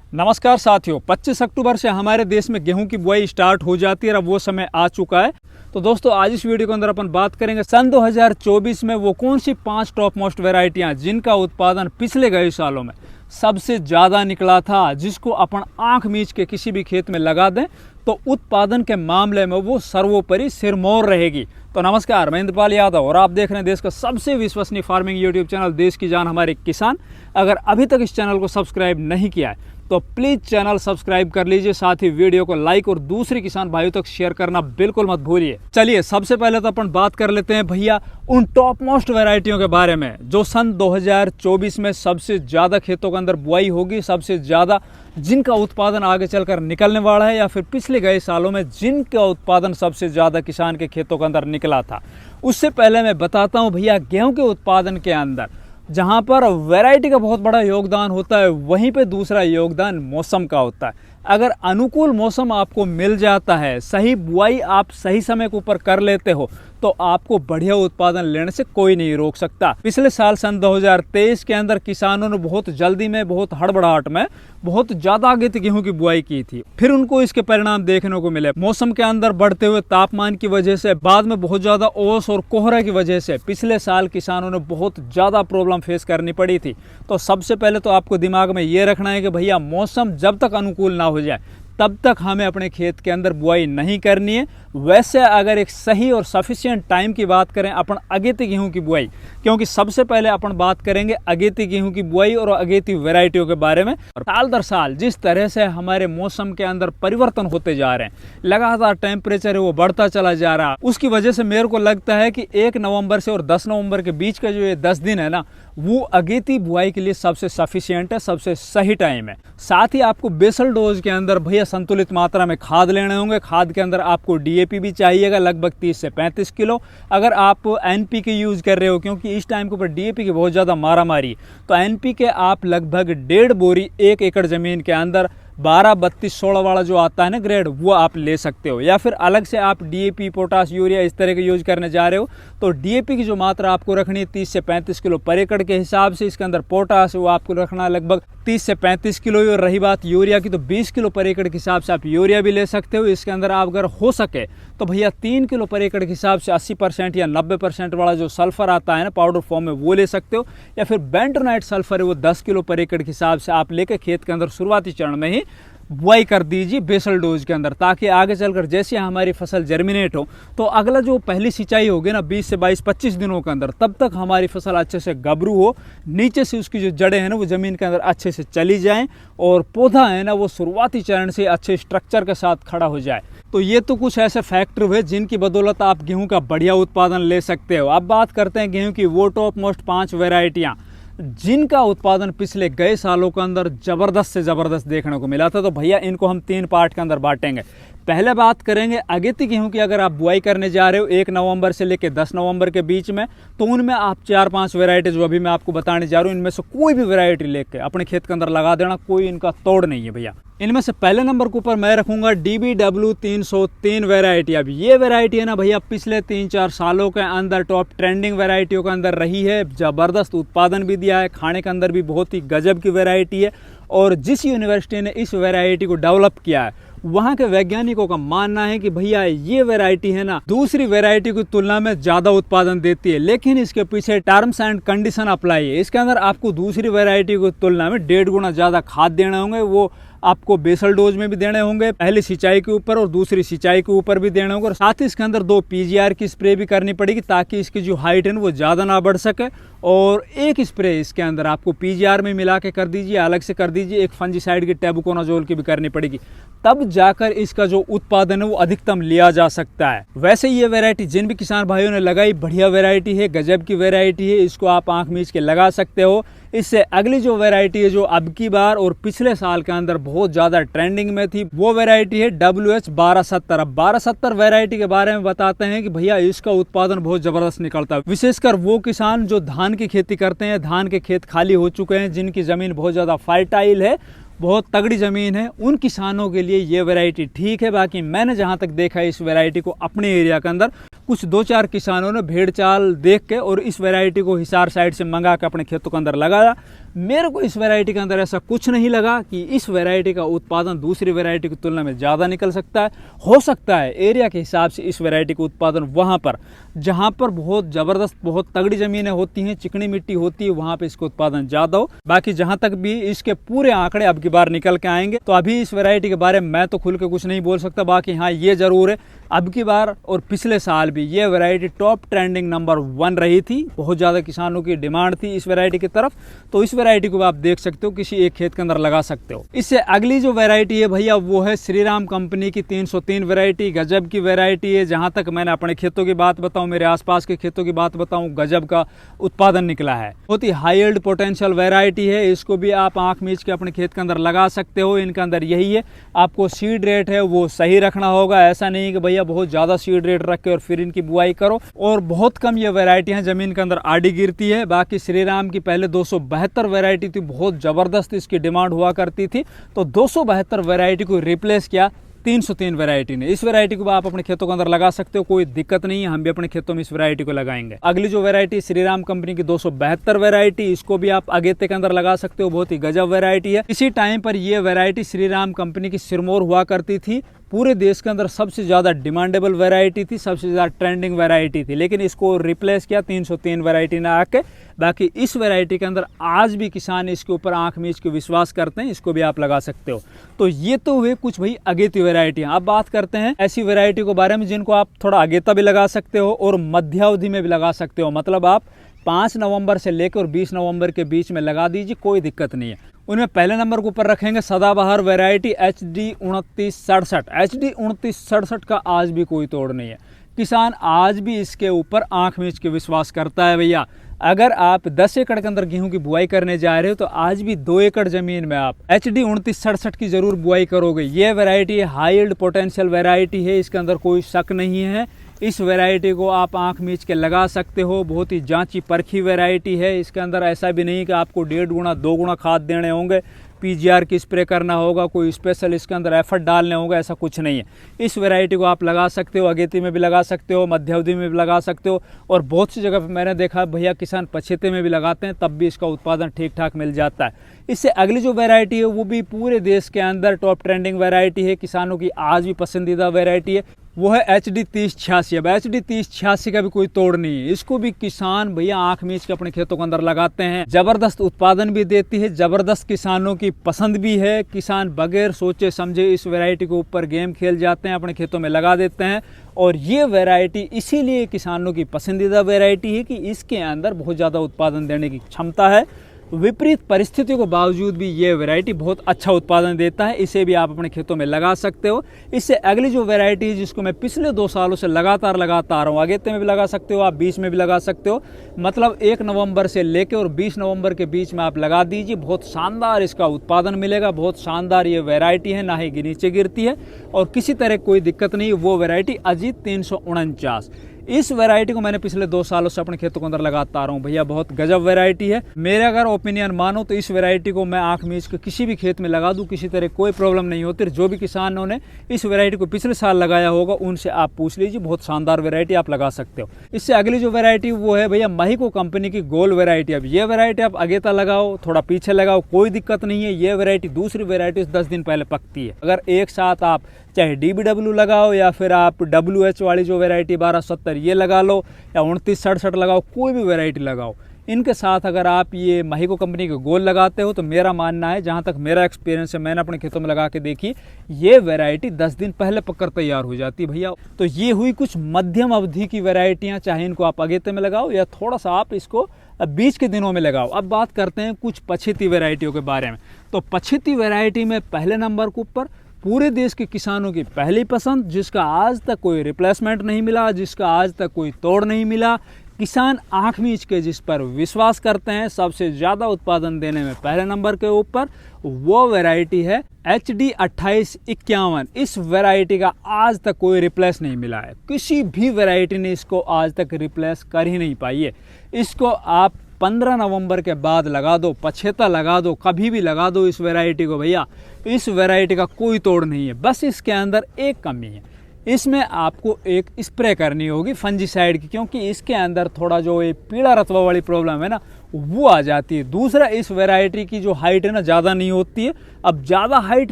नमस्कार साथियों, 25 अक्टूबर से हमारे देश में गेहूं की बुआई स्टार्ट हो जाती है और अब वो समय आ चुका है। तो दोस्तों आज इस वीडियो के अंदर अपन बात करेंगे सन 2024 में वो कौन सी 5 टॉप मोस्ट वेराइटियां जिनका उत्पादन पिछले कई सालों में सबसे ज़्यादा निकला था, जिसको अपन आंख मीच के किसी भी खेत में लगा दें तो उत्पादन के मामले में वो सर्वोपरि सिरमौर रहेगी। तो नमस्कार, मैं इंद्रपाल यादव और आप देख रहे हैं देश का सबसे विश्वसनीय फार्मिंग यूट्यूब चैनल देश की जान हमारे किसान। अगर अभी तक इस चैनल को सब्सक्राइब नहीं किया है तो प्लीज़ चैनल सब्सक्राइब कर लीजिए, साथ ही वीडियो को लाइक और दूसरे किसान भाइयों तक शेयर करना बिल्कुल मत भूलिए। चलिए सबसे पहले तो अपन बात कर लेते हैं भैया उन टॉप मोस्ट वैरायटियों के बारे में जो सन 2024 में सबसे ज़्यादा खेतों के अंदर बुआई होगी, सबसे ज़्यादा जिनका उत्पादन आगे चलकर निकलने वाला है, या फिर पिछले गए सालों में जिनका उत्पादन सबसे ज़्यादा किसान के खेतों के अंदर निकला था। उससे पहले मैं बताता हूँ भैया गेहूँ के उत्पादन के अंदर जहाँ पर वैरायटी का बहुत बड़ा योगदान होता है, वहीं पे दूसरा योगदान मौसम का होता है। अगर अनुकूल मौसम आपको मिल जाता है, सही बुआई आप सही समय के ऊपर कर लेते हो, तो आपको बढ़िया उत्पादन लेने से कोई नहीं रोक सकता। पिछले साल सन 2023 के अंदर किसानों ने बहुत जल्दी में, बहुत हड़बड़ाहट में, बहुत ज़्यादा आगे तक गेहूं की बुआई की थी। फिर उनको इसके परिणाम देखने को मिले। मौसम के अंदर बढ़ते हुए तापमान की वजह से, बाद में बहुत ज़्यादा ओस और कोहरा की वजह से पिछले साल किसानों ने बहुत ज़्यादा प्रॉब्लम फेस करनी पड़ी थी। तो सबसे पहले तो आपको दिमाग में ये रखना है कि भैया मौसम जब तक अनुकूल ना हो जाए तब तक हमें अपने खेत के अंदर बुआई नहीं करनी है। वैसे अगर एक सही और सफिशिएंट टाइम की बात करें अपन अगेती गेहूं की बुआई, क्योंकि सबसे पहले अपन बात करेंगे अगेती गेहूं की बुआई और अगेती वैरायटियों के बारे में। साल दर साल जिस तरह से हमारे मौसम के अंदर परिवर्तन होते जा रहे हैं, लगातार टेम्परेचर है वो बढ़ता चला जा रहा है, उसकी वजह से मेरे को लगता है कि 1 नवंबर से और 10 नवंबर के बीच का जो ये 10 दिन है ना, वो अगेती बुआई के लिए सबसे सफिशिएंट है, सबसे सही टाइम है। साथ ही आपको बेसल डोज के अंदर भैया संतुलित मात्रा में खाद लेने होंगे। खाद के अंदर आपको डीएपी भी चाहिएगा, लगभग 30 से 35 किलो। अगर आप एनपीके यूज़ कर रहे हो, क्योंकि इस टाइम के ऊपर डीएपी की बहुत ज़्यादा मारामारी, तो एनपीके आप लगभग 1.5 बोरी 1 एकड़ ज़मीन के अंदर 12, 32, 16 वाला जो आता है ना ग्रेड, वो आप ले सकते हो। या फिर अलग से आप डीएपी, पोटास, यूरिया इस तरह के यूज करने जा रहे हो तो डीएपी की जो मात्रा आपको रखनी है 30 से 35 किलो पर एकड़ के हिसाब से। इसके अंदर पोटास वो आपको रखना है लगभग 30 से 35 किलो। और रही बात यूरिया की, तो 20 किलो पर एकड़ के हिसाब से आप यूरिया भी ले सकते हो। इसके अंदर आप अगर हो सके तो भैया 3 किलो पर एकड़ के हिसाब से 80% या 90% वाला जो सल्फर आता है ना पाउडर फॉर्म में, वो ले सकते हो। या फिर बेंटोनाइट सल्फर है वो 10 किलो पर एकड़ के हिसाब से आप लेकर खेत के अंदर शुरुआती चरण में ही बुआई कर दीजिए बेसल डोज के अंदर, ताकि आगे चलकर जैसे हमारी फसल जर्मिनेट हो तो अगला जो पहली सिंचाई होगी ना 20 से 22-25 दिनों के अंदर, तब तक हमारी फसल अच्छे से गबरू हो, नीचे से उसकी जो जड़ें हैं ना वो ज़मीन के अंदर अच्छे से चली जाएं और पौधा है ना वो शुरुआती चरण से अच्छे स्ट्रक्चर के साथ खड़ा हो जाए। तो ये तो कुछ ऐसे फैक्टर हुए जिनकी बदौलत आप गेहूँ का बढ़िया उत्पादन ले सकते हो। अब बात करते हैं गेहूँ की वो टॉप मोस्ट 5 वेराइटियाँ जिनका उत्पादन पिछले कई सालों के अंदर ज़बरदस्त से ज़बरदस्त देखने को मिला था। तो भैया इनको हम 3 पार्ट के अंदर बांटेंगे। पहले बात करेंगे अगेती गेहूं की। अगर आप बुआई करने जा रहे हो 1 नवंबर से लेकर 10 नवंबर के बीच में, तो उनमें आप 4-5 वैरायटी जो अभी मैं आपको बताने जा रहा हूँ, इनमें से कोई भी वैरायटी लेके अपने खेत के अंदर लगा देना, कोई इनका तोड़ नहीं है भैया। इनमें से पहले नंबर के ऊपर मैं रखूंगा DBW 303 वैरायटी। अब ये वैरायटी है ना भैया पिछले 3-4 सालों के अंदर टॉप ट्रेंडिंग वैरायटियों के अंदर रही है। ज़बरदस्त उत्पादन भी दिया है, खाने के अंदर भी बहुत ही गजब की वैरायटी है। और जिस यूनिवर्सिटी ने इस वैरायटी को डेवलप किया है, वहाँ के वैज्ञानिकों का मानना है कि भैया ये वैरायटी है ना दूसरी वैरायटी की तुलना में ज़्यादा उत्पादन देती है, लेकिन इसके पीछे टर्म्स एंड कंडीशन अप्लाई है। इसके अंदर आपको दूसरी वैरायटी की तुलना में 1.5 गुना ज़्यादा खाद देने होंगे। वो आपको बेसल डोज में भी देने होंगे, पहली सिंचाई के ऊपर और दूसरी सिंचाई के ऊपर भी देने होंगे। और साथ ही इसके अंदर 2 PGR की स्प्रे भी करनी पड़ेगी, ताकि इसकी जो हाइट है वो ज़्यादा ना बढ़ सके। और एक स्प्रे इसके अंदर आपको PGR में मिला के कर दीजिए, अलग से कर दीजिए। एक फंजीसाइड की टेबुकोनाजोल की भी करनी पड़ेगी, तब जाकर इसका जो उत्पादन है वो अधिकतम लिया जा सकता है। वैसे ये वैरायटी जिन भी किसान भाइयों ने लगाई, बढ़िया वैरायटी है, गजब की वैरायटी है, इसको आप आंख मीच के लगा सकते हो। इससे अगली जो वैरायटी है जो अब की बार और पिछले साल के अंदर बहुत ज़्यादा ट्रेंडिंग में थी, वो वैरायटी है WH 1270। अब 1270 वैरायटी के बारे में बताते हैं कि भैया इसका उत्पादन बहुत ज़बरदस्त निकलता है। विशेषकर वो किसान जो धान की खेती करते हैं, धान के खेत खाली हो चुके हैं, जिनकी ज़मीन बहुत ज़्यादा फर्टाइल है, बहुत तगड़ी ज़मीन है, उन किसानों के लिए ये वैरायटी ठीक है। बाकी मैंने जहाँ तक देखा है इस वैरायटी को अपने एरिया के अंदर, कुछ 2-4 किसानों ने भेड़ चाल देख के और इस वैरायटी को हिसार साइड से मंगा के अपने खेतों के अंदर लगाया। मेरे को इस वैरायटी के अंदर ऐसा कुछ नहीं लगा कि इस वैरायटी का उत्पादन दूसरी वैरायटी की तुलना में ज़्यादा निकल सकता है। हो सकता है एरिया के हिसाब से इस वैरायटी का उत्पादन वहाँ पर जहाँ पर बहुत ज़बरदस्त बहुत तगड़ी ज़मीनें होती हैं, चिकनी मिट्टी होती है, वहाँ पे इसका उत्पादन ज़्यादा हो। बाकी जहाँ तक भी इसके पूरे आंकड़े अब की बार निकल के आएंगे, तो अभी इस वैरायटी के बारे में मैं तो खुल के कुछ नहीं बोल सकता। बाकी हाँ, ये ज़रूर है अब की बार और पिछले साल भी ये वैरायटी टॉप ट्रेंडिंग नंबर 1 रही थी। बहुत ज़्यादा किसानों की डिमांड थी इस वैरायटी की तरफ, तो इस वैरायटी को आप देख सकते हो, किसी एक खेत के अंदर लगा सकते हो। इससे अगली जो वैरायटी है भैया वो है श्रीराम कंपनी की 303 वैरायटी। गजब की वैरायटी है। जहाँ तक मैंने अपने खेतों की बात बताऊँ, मेरे आसपास के खेतों की बात बताऊँ, गजब का उत्पादन निकला है। बहुत ही हाई यील्ड पोटेंशियल वैरायटी है। इसको भी आप आँख मीच के अपने खेत के अंदर लगा सकते हो। इनके अंदर यही है, आपको सीड रेट है वो सही रखना होगा। ऐसा नहीं कि भैया बहुत ज़्यादा सीड रेट रख के और फिर इनकी बुआई करो। और बहुत कम ये वैरायटी है जमीन के अंदर आड़ी गिरती है। बाकी श्रीराम की पहले 272 वैरायटी थी, बहुत ज़बरदस्त इसकी डिमांड हुआ करती थी, तो 272 वैरायटी को रिप्लेस किया 303 वैरायटी ने। इस वैरायटी को आप अपने खेतों के अंदर लगा सकते हो, कोई दिक्कत नहीं है। हम भी अपने खेतों में इस वैरायटी को लगाएंगे। अगली जो वैरायटी श्रीराम कंपनी की 272 वैरायटी, इसको भी आप अगेते के अंदर लगा सकते हो। बहुत ही गजब वैरायटी है। इसी टाइम पर यह वैरायटी श्रीराम कंपनी की सिरमौर हुआ करती थी। पूरे देश के अंदर सबसे ज़्यादा डिमांडेबल वैरायटी थी, सबसे ज़्यादा ट्रेंडिंग वैरायटी थी, लेकिन इसको रिप्लेस किया 303 वैरायटी ने आके। बाकी इस वैरायटी के अंदर आज भी किसान इसके ऊपर आंख मीच के विश्वास करते हैं, इसको भी आप लगा सकते हो। तो ये तो हुए कुछ भाई अगेती वैरायटियाँ। अब बात करते हैं ऐसी वैरायटी के बारे में जिनको आप थोड़ा अगेता भी लगा सकते हो और मध्यावधि में भी लगा सकते हो। मतलब आप 5 नवंबर से लेकर और 20 नवंबर के बीच में लगा दीजिए, कोई दिक्कत नहीं है। उनमें पहले नंबर के ऊपर रखेंगे सदाबहार वैरायटी HD 2967। HD 2967 का आज भी कोई तोड़ नहीं है। किसान आज भी इसके ऊपर आंख मीच के विश्वास करता है। भैया अगर आप 10 एकड़ के अंदर गेहूं की बुआई करने जा रहे हो तो आज भी 2 एकड़ जमीन में आप HD 2967 की जरूर बुआई करोगे। ये variety high yield potential variety है, इसके अंदर कोई शक नहीं है। इस वैरायटी को आप आंख मीच के लगा सकते हो। बहुत ही जांची परखी वैरायटी है। इसके अंदर ऐसा भी नहीं कि आपको 1.5 गुना 2 गुना खाद देने होंगे, PGR की स्प्रे करना होगा, कोई स्पेशल इसके अंदर एफर्ट डालने होगा, ऐसा कुछ नहीं है। इस वैरायटी को आप लगा सकते हो, अगेती में भी लगा सकते हो, मध्यावधि में भी लगा सकते हो, और बहुत सी जगह पर मैंने देखा भैया किसान पछेते में भी लगाते हैं, तब भी इसका उत्पादन ठीक ठाक मिल जाता है। इससे अगली जो वैरायटी है वो भी पूरे देश के अंदर टॉप ट्रेंडिंग वैरायटी है, किसानों की आज भी पसंदीदा वैरायटी है, वो है HD 3086। अब HD 3086 का भी कोई तोड़ नहीं है। इसको भी किसान भैया आंख मीच के अपने खेतों के अंदर लगाते हैं। जबरदस्त उत्पादन भी देती है, जबरदस्त किसानों की पसंद भी है। किसान बगैर सोचे समझे इस वैरायटी के ऊपर गेम खेल जाते हैं, अपने खेतों में लगा देते हैं। और ये वैरायटी इसीलिए किसानों की पसंदीदा वैरायटी है कि इसके अंदर बहुत ज़्यादा उत्पादन देने की क्षमता है। विपरीत परिस्थितियों के बावजूद भी ये वैरायटी बहुत अच्छा उत्पादन देता है। इसे भी आप अपने खेतों में लगा सकते हो। इससे अगली जो वैरायटी है जिसको मैं पिछले 2 सालों से लगातार लगाता आ रहा हूँ, अगेते में भी लगा सकते हो आप, 20 में भी लगा सकते हो। मतलब 1 नवंबर से लेकर और 20 नवंबर के बीच में आप लगा दीजिए, बहुत शानदार इसका उत्पादन मिलेगा। बहुत शानदार ये वैरायटी है, ना ही नीचे गिरती है और किसी तरह कोई दिक्कत नहीं। वो वैरायटी अजीत 349। इस वैरायटी को मैंने पिछले 2 सालों से अपने खेतों के अंदर लगाता आ रहा हूँ भैया, बहुत गजब वैरायटी है। मेरे अगर ओपिनियन मानो तो इस वैरायटी को मैं आंख मीच के किसी भी खेत में लगा दूं, किसी तरह कोई प्रॉब्लम नहीं होती। जो भी किसानों ने इस वैरायटी को पिछले साल लगाया होगा उनसे आप पूछ लीजिए, बहुत शानदार वैरायटी आप लगा सकते हो। इससे अगली जो वैरायटी वो है भैया महिको कंपनी की गोल वैरायटी। अब ये वैरायटी आप अगेता लगाओ, थोड़ा पीछे लगाओ, कोई दिक्कत नहीं है। ये वैरायटी दूसरी वैरायटी से 10 दिन पहले पकती है। अगर एक साथ आप चाहे DBW लगाओ या फिर आप WH वाली जो वैरायटी 1270 ये लगा लो या 2967 लगाओ, कोई भी वैरायटी लगाओ, इनके साथ अगर आप ये महिको कंपनी के गोल लगाते हो तो मेरा मानना है, जहाँ तक मेरा एक्सपीरियंस है, मैंने अपने खेतों में लगा के देखी, ये वैरायटी 10 दिन पहले पककर तैयार हो जाती है भैया। तो ये हुई कुछ मध्यम अवधि की वैरायटियाँ, चाहे इनको आप अगेते में लगाओ या थोड़ा सा आप इसको बीच के दिनों में लगाओ। अब बात करते हैं कुछ पछेती वैरायटियों के बारे में। तो पछेती वैरायटी में पहले नंबर के ऊपर पूरे देश के किसानों की पहली पसंद, जिसका आज तक कोई रिप्लेसमेंट नहीं मिला, जिसका आज तक कोई तोड़ नहीं मिला, किसान आंख मीच के जिस पर विश्वास करते हैं, सबसे ज़्यादा उत्पादन देने में पहले नंबर के ऊपर, वो वैरायटी है HD 2851। इस वैरायटी का आज तक कोई रिप्लेस नहीं मिला है। किसी भी वैरायटी ने इसको आज तक रिप्लेस कर ही नहीं पाई है। इसको आप 15 नवंबर के बाद लगा दो, पछेता लगा दो, कभी भी लगा दो इस वैरायटी को भैया, इस वैरायटी का कोई तोड़ नहीं है। बस इसके अंदर एक कमी है, इसमें आपको एक स्प्रे करनी होगी फंजीसाइड की, क्योंकि इसके अंदर थोड़ा जो ये पीला रतवा वाली प्रॉब्लम है ना वो आ जाती है। दूसरा, इस वैरायटी की जो हाइट है ना ज़्यादा नहीं होती है। अब ज़्यादा हाइट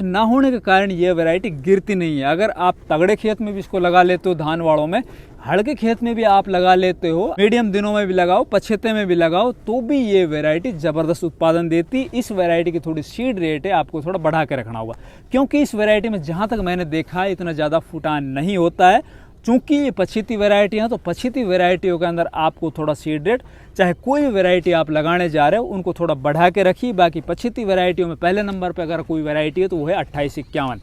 ना होने के कारण ये वैरायटी गिरती नहीं है। अगर आप तगड़े खेत में भी इसको लगा लेते हो, धान वाड़ों में, हल्के खेत में भी आप लगा लेते हो, मीडियम दिनों में भी लगाओ, पछेते में भी लगाओ, तो भी ये वैरायटी ज़बरदस्त उत्पादन देती। इस वैरायटी की थोड़ी सीड रेट है, आपको थोड़ा बढ़ा के रखना होगा, क्योंकि इस वैरायटी में जहाँ तक मैंने देखा है इतना ज़्यादा फुटान नहीं होता है। चूँकि ये पछेती वैरायटी है तो पछेती वैरायटियों के अंदर आपको थोड़ा सीड रेट, चाहे कोई भी वैरायटी आप लगाने जा रहे हो, उनको थोड़ा बढ़ा के रखिए। बाकी पछेती वैरायटियों में पहले नंबर पे अगर कोई वैरायटी है तो वो है 2851।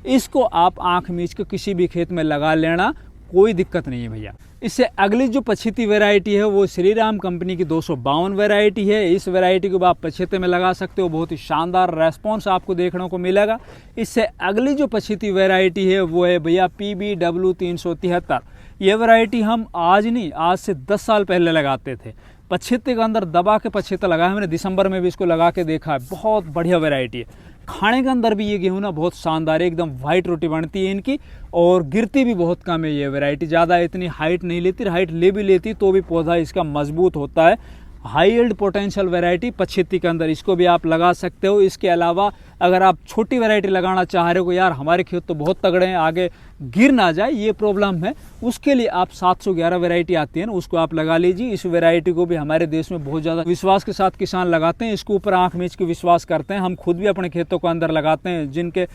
इसको आप आँख मीच के किसी भी खेत में लगा लेना, कोई दिक्कत नहीं है भैया। इससे अगली जो पछेती वैरायटी है वो श्री राम कंपनी की 252 वैरायटी है। इस वैरायटी को आप पछेते में लगा सकते हो, बहुत ही शानदार रेस्पॉन्स आपको देखने को मिलेगा। इससे अगली जो पछेती वैरायटी है वो है भैया PBW 373। ये वैरायटी हम आज नहीं, आज से 10 साल पहले लगाते थे। पछेते के अंदर दबा के पछेता लगाया मैंने, दिसंबर में भी इसको लगा के देखा है, बहुत बढ़िया वैरायटी है। खाने के अंदर भी ये गेहूँ ना बहुत शानदार है, एकदम वाइट रोटी बनती है इनकी, और गिरती भी बहुत कम है ये वैरायटी। ज़्यादा इतनी हाइट नहीं लेती, हाइट ले भी लेती तो भी पौधा इसका मजबूत होता है। हाई यील्ड पोटेंशियल वैरायटी पछेती के अंदर, इसको भी आप लगा सकते हो। इसके अलावा अगर आप छोटी वैरायटी लगाना चाह रहे हो, यार हमारे खेत तो बहुत तगड़े हैं, आगे गिर ना जाए ये प्रॉब्लम है, उसके लिए आप 711 वैरायटी आती है ना, उसको आप लगा लीजिए। इस वैरायटी को भी हमारे देश में बहुत ज़्यादा विश्वास के साथ किसान लगाते हैं, इसके ऊपर आँख मीच के विश्वास करते हैं। हम खुद भी अपने खेतों के अंदर लगाते हैं, जिनके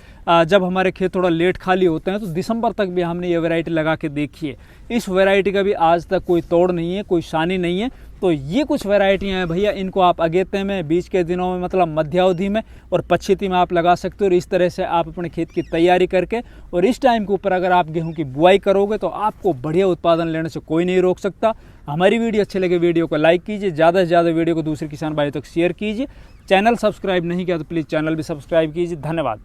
जब हमारे खेत थोड़ा लेट खाली होते हैं तो दिसंबर तक भी हमने ये वैरायटी लगा के देखी है। इस वैरायटी का भी आज तक कोई तोड़ नहीं है, कोई शानी नहीं है। तो ये कुछ वैरायटियाँ हैं भैया, इनको आप अगेते में, बीच के दिनों में, मतलब मध्यावधि में और पछेती में आप लगा सकते हो। और इस तरह से आप अपने खेत की तैयारी करके और इस टाइम के ऊपर अगर आप गेहूं की बुआई करोगे तो आपको बढ़िया उत्पादन लेने से कोई नहीं रोक सकता। हमारी वीडियो अच्छे लगे वीडियो को लाइक कीजिए, ज़्यादा से ज़्यादा वीडियो को दूसरे किसान भाइयों तक शेयर कीजिए। चैनल सब्सक्राइब नहीं किया तो प्लीज़ चैनल भी सब्सक्राइब कीजिए। धन्यवाद।